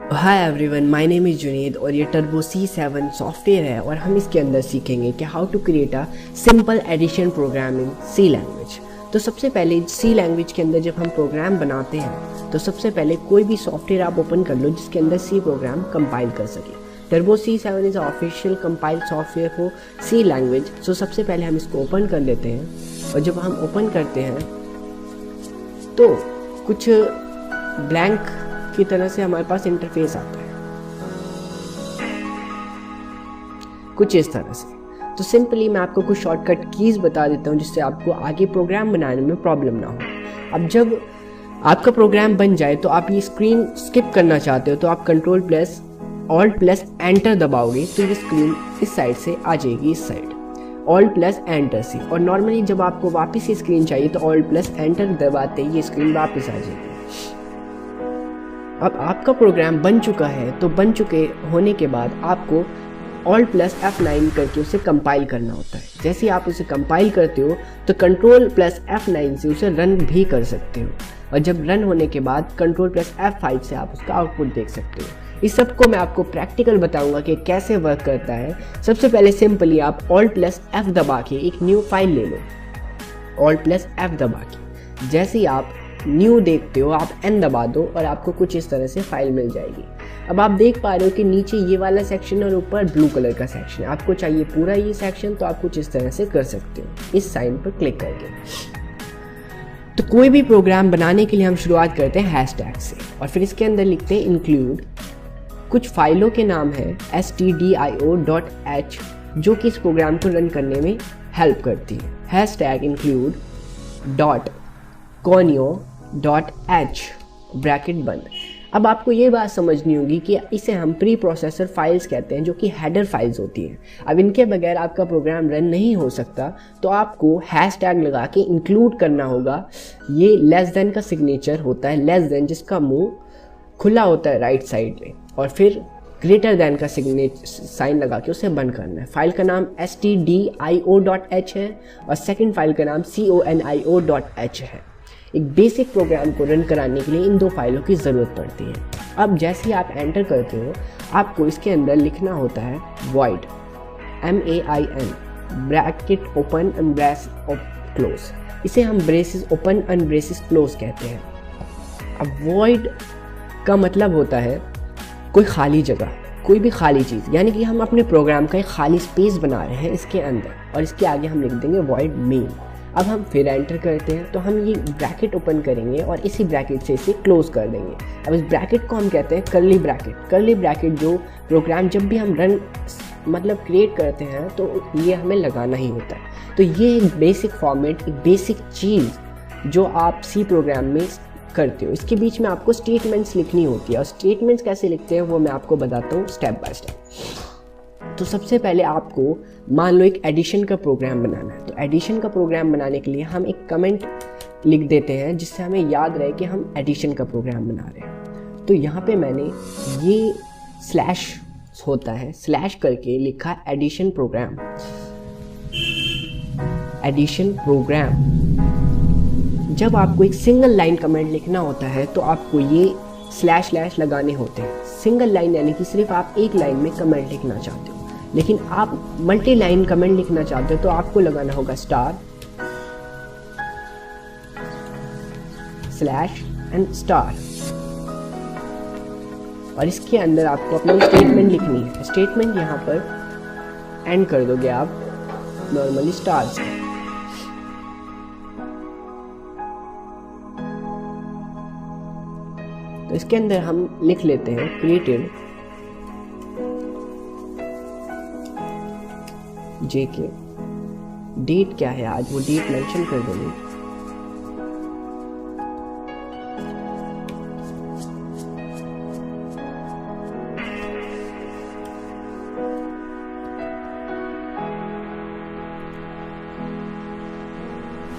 Hi everyone, my name is Junaid और ये turbo C7 software है और हम इसके अंदर सीखेंगे कि how to create a simple addition program in C language. तो सबसे पहले C लैंग्वेज के अंदर जब हम प्रोग्राम बनाते हैं तो सबसे पहले कोई भी सॉफ्टवेयर आप ओपन कर लो जिसके अंदर C प्रोग्राम कंपाइल कर सके। Turbo C7 is official compile software for C language. So सबसे पहले हम इसको ओपन कर लेते हैं और जब हम ओपन करते हैं तो कुछ ब्लैंक की तरह से हमारे पास इंटरफेस आता है कुछ इस तरह से। तो सिंपली मैं आपको कुछ शॉर्टकट कीज़ बता देता हूँ जिससे आपको आगे प्रोग्राम बनाने में प्रॉब्लम ना हो। अब जब आपका प्रोग्राम बन जाए तो आप ये स्क्रीन स्किप करना चाहते हो तो आप control plus alt plus enter दबाओगे तो ये स्क्रीन इस साइड से आ जाएगी, इस साइड ऑल्ट प्लस एंटर से। और नॉर्मली जब आपको वापस ये स्क्रीन चाहिए तो ऑल्ट प्लस एंटर दबाते ही ये स्क्रीन वापस आ जाएगी। अब आपका प्रोग्राम बन चुका है तो बन चुके होने के बाद आपको ऑल्ट प्लस F9 करके उसे कंपाइल करना होता है। जैसे ही आप उसे कंपाइल करते हो तो कंट्रोल प्लस F9 से उसे रन भी कर सकते हो और जब रन होने के बाद कंट्रोल प्लस F5 से आप उसका आउटपुट देख सकते हो। इस सब को मैं आपको प्रैक्टिकल बताऊंगा कि कैसे वर्क करता है। सबसे पहले सिंपली आप ऑल्ट प्लस F दबा के एक न्यू फाइल ले लो। ऑल्ट प्लस F दबा के जैसे ही आप न्यू देखते हो आप N दबा दो और आपको कुछ इस तरह से फाइल मिल जाएगी। अब आप देख पा रहे हो कि नीचे ये वाला सेक्शन और ऊपर ब्लू कलर का सेक्शन है। आपको चाहिए पूरा ये सेक्शन तो आप कुछ इस तरह से कर सकते हो इस साइन पर क्लिक करके। तो कोई भी प्रोग्राम बनाने के लिए हम शुरुआत करते हैं हैशटैग से और फिर इसके अंदर लिखते हैं इंक्लूड। कुछ फाइलों के नाम है stdio.h जो कि इस प्रोग्राम को रन करने में हेल्प करती है। Hashtag include dot conio.h bracket बंद। अब आपको ये बात समझनी होगी कि इसे हम प्री प्रोसेसर फाइल्स कहते हैं जो कि हेडर फाइल्स होती हैं। अब इनके बगैर आपका प्रोग्राम रन नहीं हो सकता तो आपको हैशटैग लगा के इंक्लूड करना होगा। ये लेस देन का सिग्नेचर होता है, लेस देन जिसका मुंह खुला होता है राइट साइड में, और फिर ग्रेटर देन का साइन लगा के उसे बंद करना है। फाइल का नाम stdio.h है और सेकंड फाइल का नाम conio.h है। एक बेसिक प्रोग्राम को रन कराने के लिए इन दो फाइलों की ज़रूरत पड़ती है। अब जैसे ही आप एंटर करते हो आपको इसके अंदर लिखना होता है void MAIN bracket open and brace close. इसे हम braces open and braces close कहते हैं। अब void का मतलब होता है कोई खाली जगह, कोई भी खाली चीज़, यानी कि हम अपने प्रोग्राम का एक खाली स्पेस बना रहे हैं इसके अंदर और इसके आगे हम लिख देंगे void main। अब हम फिर एंटर करते हैं तो हम ये ब्रैकेट ओपन करेंगे और इसी ब्रैकेट से इसे क्लोज कर देंगे। अब इस ब्रैकेट को हम कहते हैं कर्ली ब्रैकेट। कर्ली ब्रैकेट जो प्रोग्राम जब भी हम रन मतलब क्रिएट करते हैं तो ये हमें लगाना ही होता है। तो ये एक बेसिक फॉर्मेट, एक बेसिक चीज़ जो आप C प्रोग्राम में करते हो। इसके बीच में आपको स्टेटमेंट्स लिखनी होती है और स्टेटमेंट्स कैसे लिखते हैं वो मैं आपको बताता हूँ स्टेप बाय स्टेप। तो सबसे पहले आपको मान लो एक एडिशन का प्रोग्राम बनाना है। तो एडिशन का प्रोग्राम बनाने के लिए हम एक कमेंट लिख देते हैं जिससे हमें याद रहे कि हम एडिशन का प्रोग्राम बना रहे हैं। तो यहाँ पे मैंने ये स्लैश होता है, स्लैश करके लिखा एडिशन प्रोग्राम। एडिशन प्रोग्राम जब आपको एक सिंगल लाइन कमेंट लिखना होता है तो आपको ये स्लैश लैश लगाने होते हैं। सिंगल लाइन यानी कि सिर्फ आप एक लाइन में कमेंट लिखना चाहते हो, लेकिन आप मल्टी लाइन कमेंट लिखना चाहते हो तो आपको लगाना होगा स्टार स्लैश एंड स्टार और इसके अंदर आपको अपनी स्टेटमेंट लिखनी है। स्टेटमेंट यहाँ पर एंड कर दोगे आप नॉर्मली स्टार से। तो इसके अंदर हम लिख लेते हैं क्रिएटेड JK। डेट क्या है आज वो डेट मेंशन कर देंगे।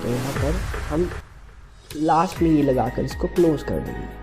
तो यहाँ पर हम लास्ट में ये लगाकर इसको क्लोज कर देंगे।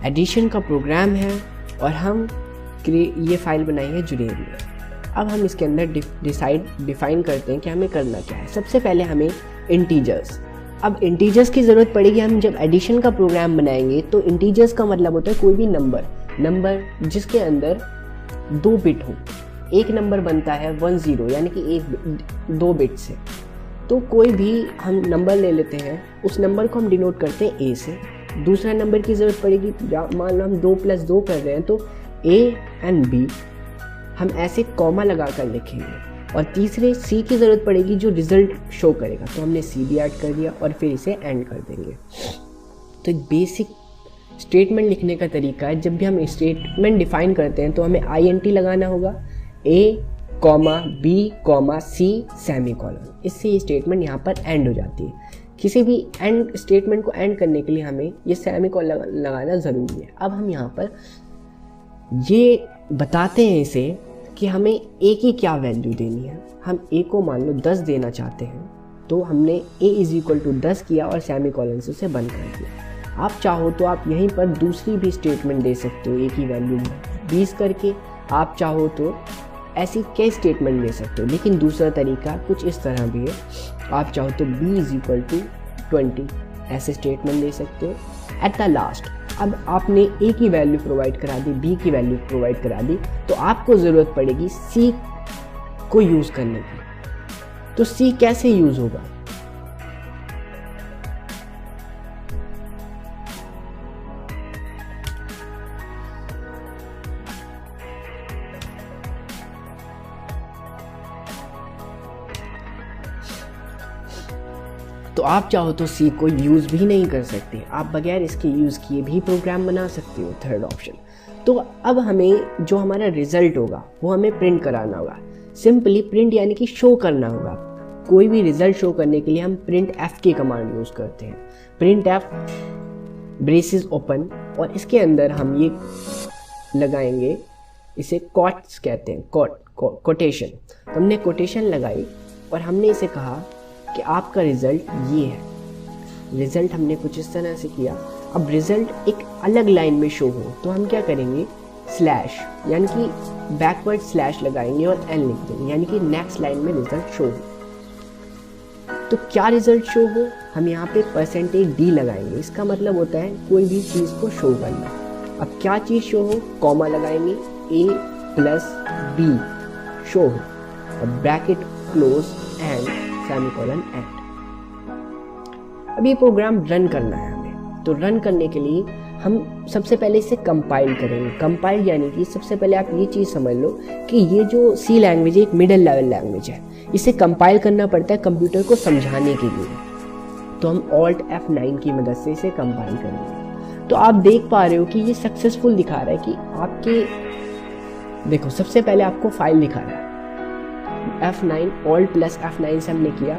एडिशन का प्रोग्राम है और हम ये फाइल बनाई है जुनेद में। अब हम इसके अंदर डिफाइन करते हैं कि हमें करना क्या है। सबसे पहले हमें इंटीजर्स अब इंटीजर्स की ज़रूरत पड़ेगी। हम जब एडिशन का प्रोग्राम बनाएंगे तो इंटीजर्स का मतलब होता है कोई भी नंबर जिसके अंदर 2 बिट हो। एक नंबर बनता है 10 यानी कि 2 बिट से। तो कोई भी हम नंबर ले लेते हैं, उस नंबर को हम डिनोट करते हैं ए से। दूसरा नंबर की ज़रूरत पड़ेगी, मान लो हम 2 + 2 कर रहे हैं तो ए एंड बी हम ऐसे कॉमा लगा कर लिखेंगे। और तीसरे सी की ज़रूरत पड़ेगी जो रिज़ल्ट शो करेगा, तो हमने सी भी ऐड कर दिया और फिर इसे एंड कर देंगे। तो एक बेसिक स्टेटमेंट लिखने का तरीका है, जब भी हम स्टेटमेंट डिफाइन करते हैं तो हमें INT लगाना होगा, A, B, C सेमीकोलन। इससे ये स्टेटमेंट यहाँ पर एंड हो जाती है। किसी भी एंड स्टेटमेंट को एंड करने के लिए हमें ये सेमीकोलन लगाना ज़रूरी है। अब हम यहाँ पर ये बताते हैं इसे कि हमें A की क्या वैल्यू देनी है। हम A को मान लो 10 देना चाहते हैं, तो हमने A = 10 किया और सेमीकोलन से उसे बंद कर दिया। आप चाहो तो आप यहीं पर दूसरी भी स्टेटमेंट दे सकते हो A की वैल्यू 20 करके। आप चाहो तो ऐसी कई स्टेटमेंट दे सकते हो, लेकिन दूसरा तरीका कुछ इस तरह भी है। आप चाहो तो B = 20 ऐसे स्टेटमेंट दे सकते हो। एट द लास्ट अब आपने A की वैल्यू प्रोवाइड करा दी, B की वैल्यू प्रोवाइड करा दी, तो आपको ज़रूरत पड़ेगी C को यूज़ करने की। तो C कैसे यूज़ होगा? तो आप चाहो तो C को यूज़ भी नहीं कर सकते, आप बगैर इसके यूज़ किए भी प्रोग्राम बना सकते हो, थर्ड ऑप्शन। तो अब हमें जो हमारा रिजल्ट होगा वो हमें प्रिंट कराना होगा। सिंपली प्रिंट यानी कि शो करना होगा। कोई भी रिजल्ट शो करने के लिए हम printf की कमांड यूज़ करते हैं। printf ब्रेसेस ओपन, और इसके अंदर हम ये लगाएंगे, इसे कोट्स कहते हैं, कोटेशन। तो हमने कोटेशन लगाई और हमने इसे कहा कि आपका रिज़ल्ट ये है। रिज़ल्ट हमने कुछ इस तरह से किया। अब रिज़ल्ट एक अलग लाइन में शो हो तो हम क्या करेंगे, स्लैश यानी कि बैकवर्ड स्लैश लगाएंगे और n लिख देंगे, यानी कि नेक्स्ट लाइन में रिज़ल्ट शो हो। तो क्या रिज़ल्ट शो हो, हम यहाँ पे %d लगाएंगे। इसका मतलब होता है कोई भी चीज़ को शो करना। अब क्या चीज़ शो हो, कॉमा लगाएंगे, A + B शो हो, और bracket close and semicolon and. अब ये प्रोग्राम रन करना है हमें। तो रन करने के लिए हम सबसे पहले इसे कंपाइल करेंगे। कंपाइल यानी कि सबसे पहले आप ये चीज़ समझ लो कि ये जो C लैंग्वेज है एक मिडिल लेवल लैंग्वेज है। इसे कंपाइल करना पड़ता है कंप्यूटर को समझाने के लिए। तो हम Alt F9 की मदद से इसे कंपाइल करेंगे। तो आप देख पा रहे हो कि ये सक्सेसफुल दिखा रहा है कि आपके, देखो सबसे पहले आपको फाइल दिखा रहा है F9, Alt + F9 से हमने किया,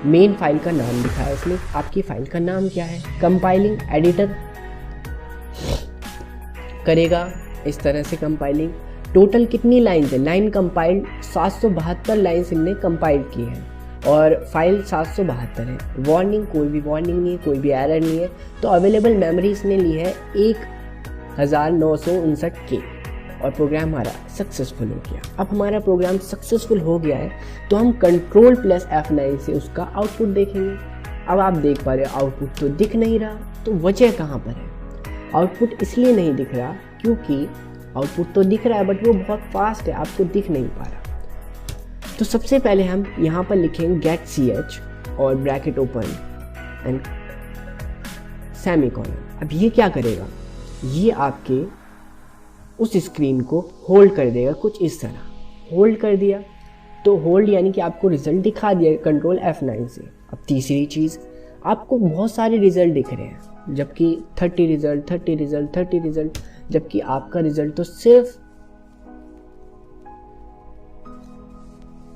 मेन फाइल का नाम दिखाया इसमें। आपकी फाइल का नाम क्या है, कंपाइलिंग एडिटर करेगा इस तरह से कंपाइलिंग। टोटल कितनी लाइन्स है, लाइन कंपाइल्ड 772 लाइन्स हमने कंपाइल की है और फाइल 772 है। वार्निंग, कोई भी वार्निंग नहीं है, कोई भी एरर नहीं है। तो अवेलेबल मेमोरी इसने ली है 1959 के, और प्रोग्राम हमारा सक्सेसफुल हो गया। अब हमारा प्रोग्राम सक्सेसफुल हो गया है तो हम Ctrl + F9 से उसका आउटपुट देखेंगे। अब आप देख पा रहे हो आउटपुट तो दिख नहीं रहा, तो वजह कहाँ पर है? आउटपुट इसलिए नहीं दिख रहा क्योंकि आउटपुट तो दिख रहा है बट वो बहुत फास्ट है, आपको दिख नहीं पा रहा। तो सबसे पहले हम यहाँ पर लिखेंगे get ch और ब्रैकेट ओपन एंड सेमीकोलन। अब ये क्या करेगा, ये आपके उस स्क्रीन को होल्ड कर देगा कुछ इस तरह। होल्ड कर दिया तो होल्ड यानी कि आपको रिजल्ट दिखा दिया Ctrl F9 से। अब तीसरी चीज़, आपको बहुत सारे रिजल्ट दिख रहे हैं, जबकि 30 रिजल्ट, जबकि आपका रिजल्ट तो सिर्फ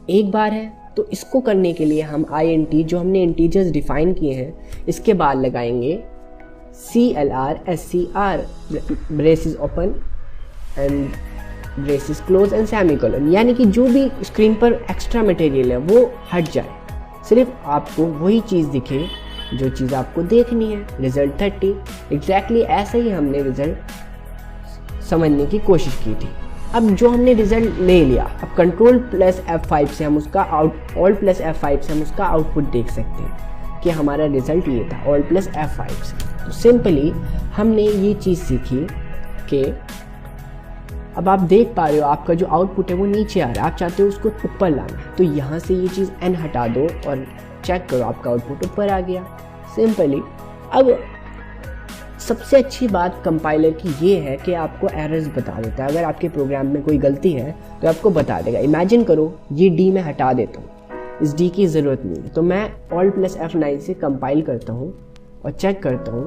एक बार है। तो इसको करने के लिए हम INT जो हमने इंटीजर्स डिफाइन किए हैं इसके बाद लगाएंगे CLR SCR braces open and braces close and semicolon, यानी कि जो भी स्क्रीन पर एक्स्ट्रा मटेरियल है वो हट जाए, सिर्फ आपको वही चीज़ दिखे जो चीज़ आपको देखनी है। रिजल्ट 30, एग्जैक्टली ऐसा ही हमने रिजल्ट समझने की कोशिश की थी। अब जो हमने रिजल्ट ले लिया, अब Ctrl + F5 से हम उसका Alt + F5 से हम उसका आउटपुट देख सकते हैं। कि हमारा रिजल्ट ये था ऑल प्लस F5 से। तो सिंपली हमने ये चीज़ सीखी कि अब आप देख पा रहे हो आपका जो आउटपुट है वो नीचे आ रहा है, आप चाहते हो उसको ऊपर लाना, तो यहाँ से ये चीज़ n हटा दो और चेक करो आपका आउटपुट ऊपर आ गया सिंपली। अब सबसे अच्छी बात कंपाइलर की ये है कि आपको एरर्स बता देता है। अगर आपके प्रोग्राम में कोई गलती है तो आपको बता देगा। इमेजिन करो ये डी मैं हटा देता हूँ, इस डी की ज़रूरत नहीं है, तो मैं ऑल्ट प्लस F9 से कंपाइल करता हूँ और चेक करता हूँ,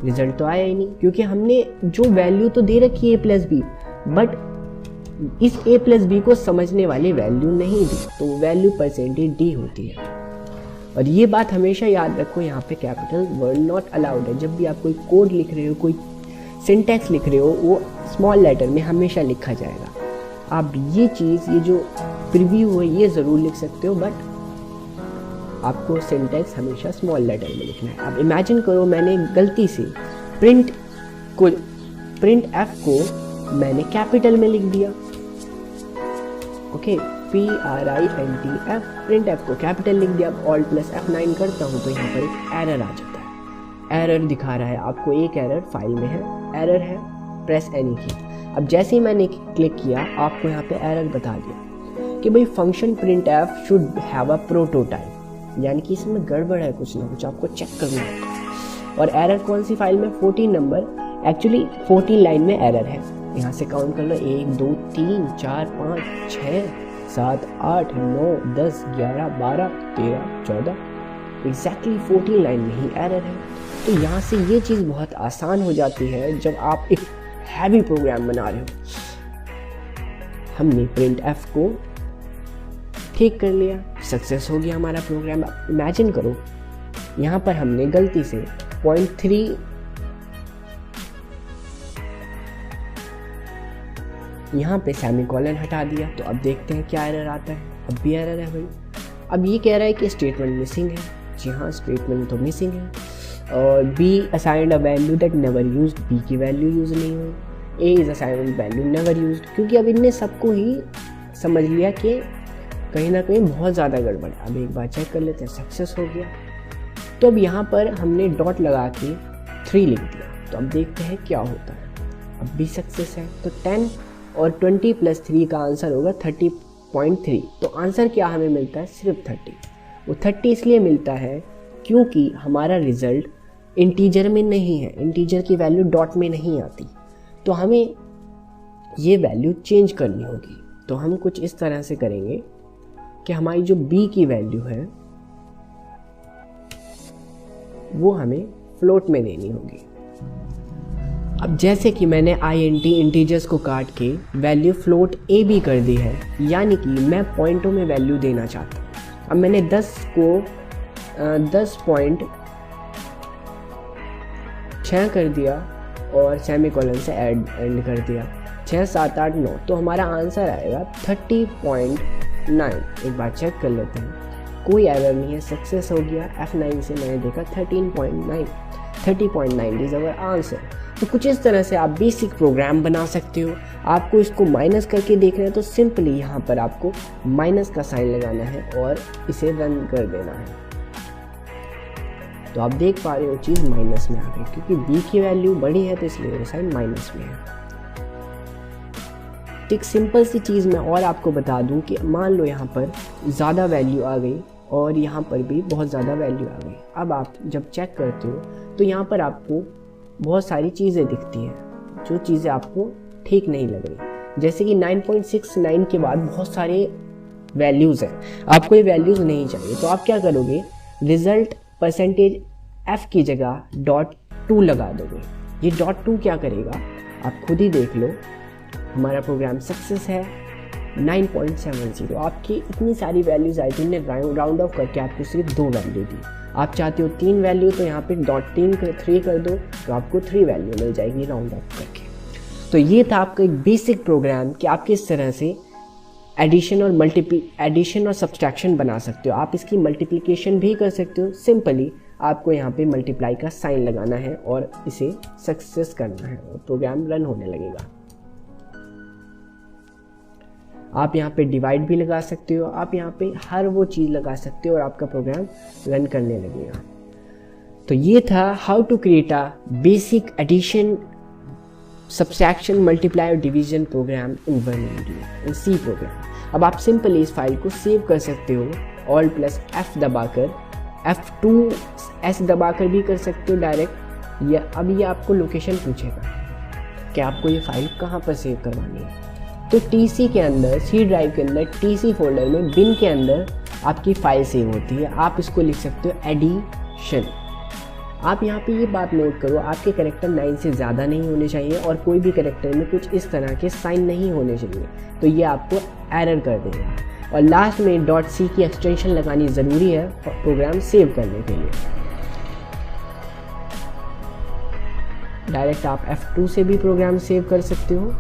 रिजल्ट तो आया ही नहीं, क्योंकि हमने जो वैल्यू तो दे रखी है A+B, बट इस A+B को समझने वाली वैल्यू नहीं दी, तो वैल्यू %d होती है। और ये बात हमेशा याद रखो, यहाँ पे कैपिटल वर्ड नॉट अलाउड है। जब भी आप कोई कोड लिख रहे हो, कोई सिंटैक्स लिख रहे हो, वो स्मॉल लेटर में हमेशा लिखा जाएगा। आप ये चीज़, ये जो प्रीव्यू है ये ज़रूर लिख सकते हो, बट आपको सिंटैक्स हमेशा स्मॉल लेटर में लिखना है। अब इमेजिन करो मैंने गलती से प्रिंट F को मैंने कैपिटल में लिख दिया, ओके, PRINTF, प्रिंट F को कैपिटल लिख दिया। अब ऑल्ट प्लस F9 करता हूँ तो यहाँ पर एक एरर आ जाता है, एरर दिखा रहा है आपको, एक एरर फाइल में है, एरर है, प्रेस एनी की। अब जैसे ही मैंने क्लिक किया आपको यहाँ पे एरर बता दिया कि भाई function print F should have a prototype, यानी कि इसमें गड़बड़ है कुछ ना कुछ, आपको चेक करना होगा। और एरर कौन सी फाइल में, 14 नंबर, एक्चुअली 14 लाइन में एरर है। यहाँ से काउंट कर लो, 1 2 3 4 5 6 7 8 9 10 11 12 13 14, एग्जैक्टली 14 लाइन में ही एरर है। तो यहाँ से ये चीज़ बहुत आसान हो जाती है जब आप एक हैवी प्रोग्राम बना रहे हो। हमने प्रिंट F को ठीक कर लिया, सक्सेस हो गया हमारा प्रोग्राम। इमेजिन करो यहाँ पर हमने गलती से 0.3 यहाँ पे सेमीकोलन हटा दिया, तो अब देखते हैं क्या एरर आता है। अब भी एरर है भाई। अब ये कह रहा है कि स्टेटमेंट मिसिंग है। जी हाँ, स्टेटमेंट तो मिसिंग है। और B assigned a value that never used, B की वैल्यू यूज़ नहीं हुई। A is assigned value never used, क्योंकि अब इनने सबको ही समझ लिया कि कहीं ना कहीं बहुत ज़्यादा गड़बड़ है। अब एक बार चेक कर लेते हैं, सक्सेस हो गया। तो अब यहाँ पर हमने डॉट लगा के 3 लिख दिया, तो अब देखते हैं क्या होता है। अब भी सक्सेस है, तो 10 और 20 + 3 का आंसर होगा 30.3। तो आंसर क्या हमें मिलता है, सिर्फ 30। वो 30 इसलिए मिलता है क्योंकि हमारा रिजल्ट इंटीजर में नहीं है, इंटीजर की वैल्यू डॉट में नहीं आती, तो हमें ये वैल्यू चेंज करनी होगी। तो हम कुछ इस तरह से करेंगे कि हमारी जो B की वैल्यू है वो हमें फ्लोट में देनी होगी। अब जैसे कि मैंने INT इंटीजर्स को काट के वैल्यू फ्लोट AB कर दी है, यानी कि मैं पॉइंटों में वैल्यू देना चाहता हूँ। अब मैंने 10 को 10.6 कर दिया और सेमीकोलन से एंड कर दिया, 6 7 8 9, तो हमारा आंसर आएगा 30.9। एक बार चेक कर लेते हैं, कोई एरर नहीं है, सक्सेस हो गया। F9 से मैंने देखा 30.9 इज अवर आंसर। तो कुछ इस तरह से आप बेसिक प्रोग्राम बना सकते हो। आपको इसको माइनस करके देखना है तो सिंपली यहाँ पर आपको माइनस का साइन लगाना है और इसे रन कर देना है। तो आप देख पा रहे हो चीज़ माइनस में आ गई, क्योंकि B की वैल्यू बड़ी है तो इसलिए वो साइन माइनस में है। एक सिंपल सी चीज़ मैं और आपको बता दूं कि मान लो यहाँ पर ज़्यादा वैल्यू आ गई और यहाँ पर भी बहुत ज़्यादा वैल्यू आ गई। अब आप जब चेक करते हो तो यहाँ पर आपको बहुत सारी चीज़ें दिखती हैं, जो चीज़ें आपको ठीक नहीं लग रही। जैसे कि 9.69 के बाद बहुत सारे वैल्यूज़ हैं, आपको ये वैल्यूज़ नहीं चाहिए, तो आप क्या करोगे, रिज़ल्ट %F की जगह .2 लगा दोगे। ये .2 क्या करेगा आप खुद ही देख लो। हमारा प्रोग्राम सक्सेस है। 9.70, आपकी इतनी सारी वैल्यूज़ आई थी, राउंड ऑफ करके आपको सिर्फ 2 वैल्यू दी। आप चाहते हो 3 वैल्यू, तो यहाँ पे .3 कर दो, तो आपको 3 वैल्यू मिल जाएगी राउंड ऑफ करके। तो ये था आपका एक बेसिक प्रोग्राम कि आप किस तरह से एडिशन और सब्सट्रैक्शन बना सकते हो। आप इसकी मल्टीप्लिकेशन भी कर सकते हो। सिंपली आपको यहाँ पे मल्टीप्लाई का साइन लगाना है और इसे सक्सेस करना है और प्रोग्राम रन होने लगेगा। आप यहाँ पे डिवाइड भी लगा सकते हो, आप यहाँ पे हर वो चीज़ लगा सकते हो और आपका प्रोग्राम रन करने लगेगा। तो ये था how to create a basic addition, subtraction, multiply और division program in word in C program. अब आप सिंपली इस फाइल को सेव कर सकते हो Alt+F दबाकर, F2S दबाकर भी कर सकते हो डायरेक्ट, या अब ये आपको लोकेशन पूछेगा कि आपको ये फाइल कहाँ पर सेव करवानी है। तो TC के अंदर, C ड्राइव के अंदर, TC फोल्डर में बिन के अंदर आपकी फाइल सेव होती है। आप इसको लिख सकते हो एडिशन। आप यहाँ पे ये बात नोट करो, आपके कैरेक्टर 9 से ज़्यादा नहीं होने चाहिए और कोई भी कैरेक्टर में कुछ इस तरह के साइन नहीं होने चाहिए, तो ये आपको एरर कर देगा। और लास्ट में .c की एक्सटेंशन लगानी ज़रूरी है प्रोग्राम सेव करने के लिए। डायरेक्ट आप F2 से भी प्रोग्राम सेव कर सकते हो,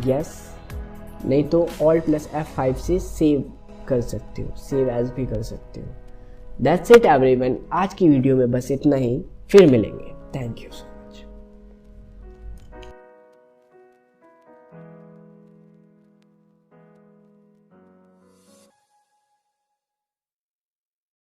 यस, नहीं तो Alt+F5 से सेव कर सकते हो, सेव एज भी कर सकते हो। दैट्स इट एवरीवन, आज की वीडियो में बस इतना ही, फिर मिलेंगे। Thank you.